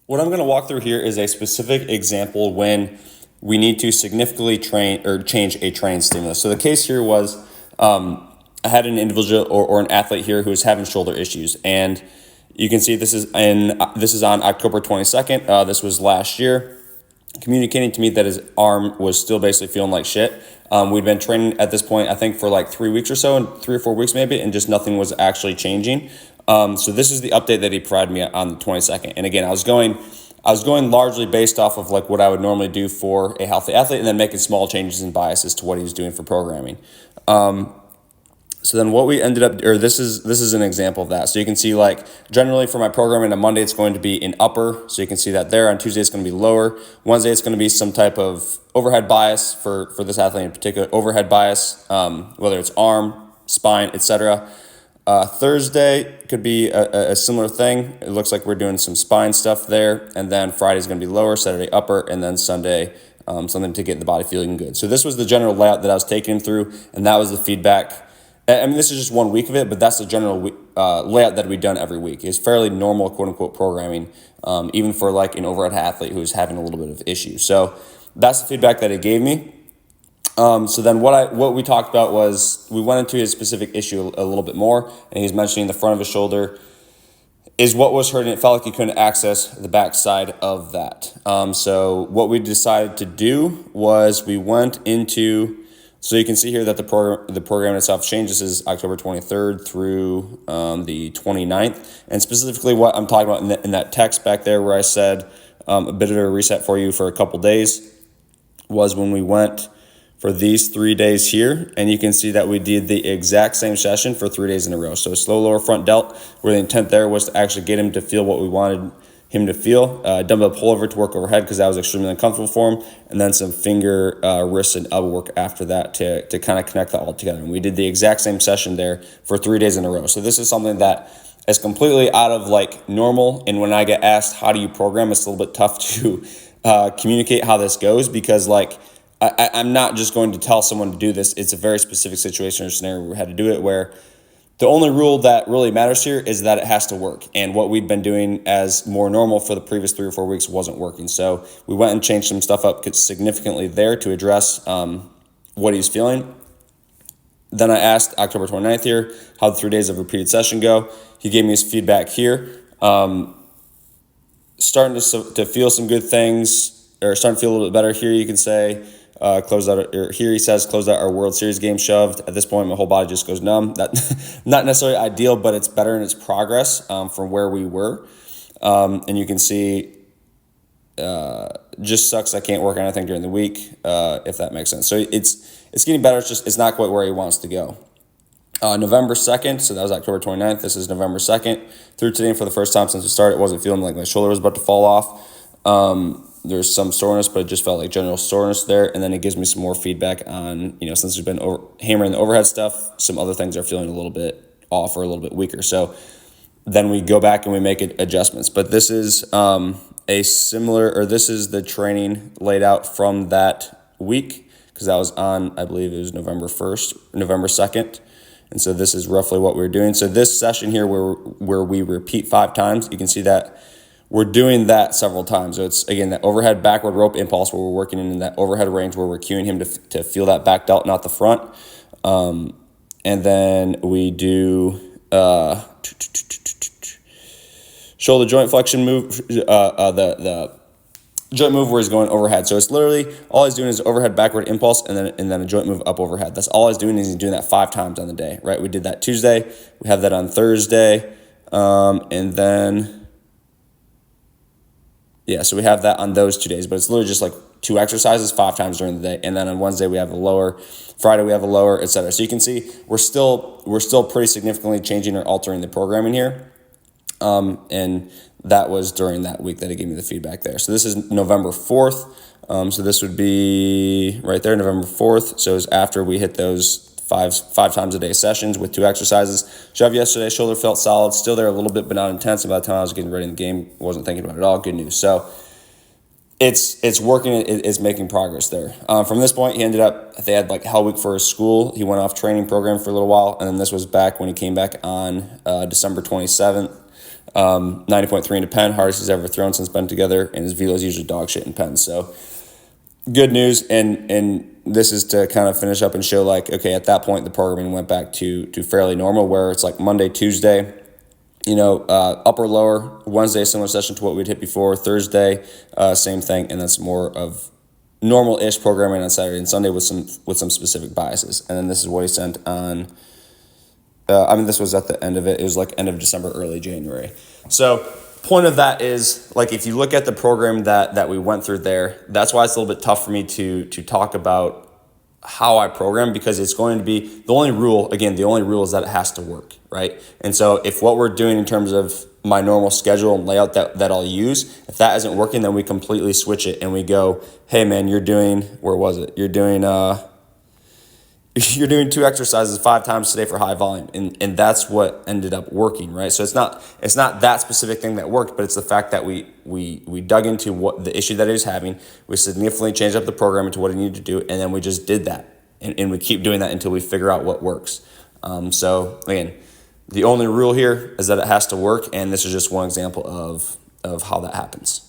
What I'm going to walk through here is a specific example when we need to significantly train or change a training stimulus. So the case here was I had an individual or an athlete here who was having shoulder issues, and you can see this is on October 22nd. This was last year, communicating to me that his arm was still basically feeling like shit. We'd been training at this point, I think, for like 3 weeks or so, and 3 or 4 weeks maybe, and just nothing was actually changing. So this is the update that he provided me on the 22nd. And again, I was going largely based off of like what I would normally do for a healthy athlete, and then making small changes and biases to what he was doing for programming. So then what we ended up, or this is an example of that. So you can see like generally for my programming on Monday, it's going to be in upper. So you can see that there. On Tuesday, it's going to be lower. Wednesday, it's going to be some type of overhead bias for this athlete in particular, overhead bias, whether it's arm, spine, etc. Thursday could be a similar thing. It looks like we're doing some spine stuff there. And then Friday's going to be lower, Saturday upper, and then Sunday something to get the body feeling good. So this was the general layout that I was taking him through, and that was the feedback. I mean, this is just 1 week of it, but that's the general layout that we've done every week. It's fairly normal, quote unquote, programming, even for like an overhead athlete who's having a little bit of issue. So that's the feedback that it gave me. So then what we talked about was we went into his specific issue a little bit more, and he's mentioning the front of his shoulder is what was hurting. It felt like he couldn't access the back side of that. So what we decided to do was we went into, so you can see here that the program itself changes is October 23rd through the 29th. And specifically what I'm talking about in that text back there where I said a bit of a reset for you for a couple days was when we went for these 3 days here. And you can see that we did the exact same session for 3 days in a row. So slow lower front delt, where the intent there was to actually get him to feel what we wanted him to feel. Dumbbell pullover to work overhead because that was extremely uncomfortable for him. And then some finger, wrist, and elbow work after that to kind of connect that all together. And we did the exact same session there for 3 days in a row. So this is something that is completely out of like normal. And when I get asked, how do you program? It's a little bit tough to communicate how this goes because like, I'm not just going to tell someone to do this. It's a very specific situation or scenario where we had to do it where the only rule that really matters here is that it has to work. And what we'd been doing as more normal for the previous 3 or 4 weeks wasn't working. So we went and changed some stuff up significantly there to address what he's feeling. Then I asked October 29th here, how the 3 days of repeated session go. He gave me his feedback here. Starting to feel some good things, or starting to feel a little bit better here, you can say. Closed out, or here he says, closed out our World Series game shoved. At this point, my whole body just goes numb. That not necessarily ideal, but it's better in its progress from where we were. And you can see, just sucks I can't work on anything during the week, if that makes sense. So it's getting better. It's not quite where he wants to go. November 2nd, so that was October 29th. This is November 2nd. Through today, for the first time since we started, it wasn't feeling like my shoulder was about to fall off. There's some soreness, but it just felt like general soreness there. And then it gives me some more feedback on, since we've been hammering the overhead stuff, some other things are feeling a little bit off or a little bit weaker. So then we go back and we make adjustments. But this is this is the training laid out from that week, because that was on, I believe it was November 2nd. And so this is roughly what we're doing. So this session here where we repeat 5 times, you can see that we're doing that several times. So it's, again, that overhead backward rope impulse where we're working in that overhead range where we're cueing him to feel that back delt, not the front. And then we do shoulder joint flexion move, the joint move where he's going overhead. So it's literally all he's doing is overhead backward impulse and then a joint move up overhead. That's all he's doing, is he's doing that 5 times on the day, right? We did that Tuesday. We have that on Thursday. And then... yeah, so we have that on those 2 days, but it's literally just like 2 exercises 5 times during the day. And then on Wednesday we have a lower, Friday we have a lower, etc. So you can see we're still pretty significantly changing or altering the programming here. And that was during that week that it gave me the feedback there. So this is November 4th. So this would be right there, November 4th. So it was after we hit those five times a day sessions with 2 exercises. Shove yesterday, shoulder felt solid, still there a little bit, but not intense. And by the time I was getting ready in the game, wasn't thinking about it at all. Good news. So it's working. It's making progress there. From this point, he ended up, they had like hell week for his school. He went off training program for a little while. And then this was back when he came back on December 27th. 90.3 into pen, hardest he's ever thrown since been together, and his velo is usually dog shit in pen. So good news, and this is to kind of finish up and show like, okay, at that point the programming went back to fairly normal, where it's like Monday, Tuesday, upper, lower, Wednesday, similar session to what we'd hit before, Thursday, same thing, and that's more of normal-ish programming on Saturday and Sunday with some specific biases. And then this is what he sent on, this was at the end of it. It was like end of December, early January. So point of that is, like, if you look at the program that we went through there, that's why it's a little bit tough for me to talk about how I program, because it's going to be the only rule is that it has to work, right? And so if what we're doing in terms of my normal schedule and layout that I'll use, if that isn't working, then we completely switch it and we go, hey man, you're doing 2 exercises 5 times today for high volume. And that's what ended up working, right? So it's not that specific thing that worked, but it's the fact that we dug into what the issue that he was having. We significantly changed up the program to what he needed to do, and then we just did that. And we keep doing that until we figure out what works. So again, the only rule here is that it has to work, and this is just one example of how that happens.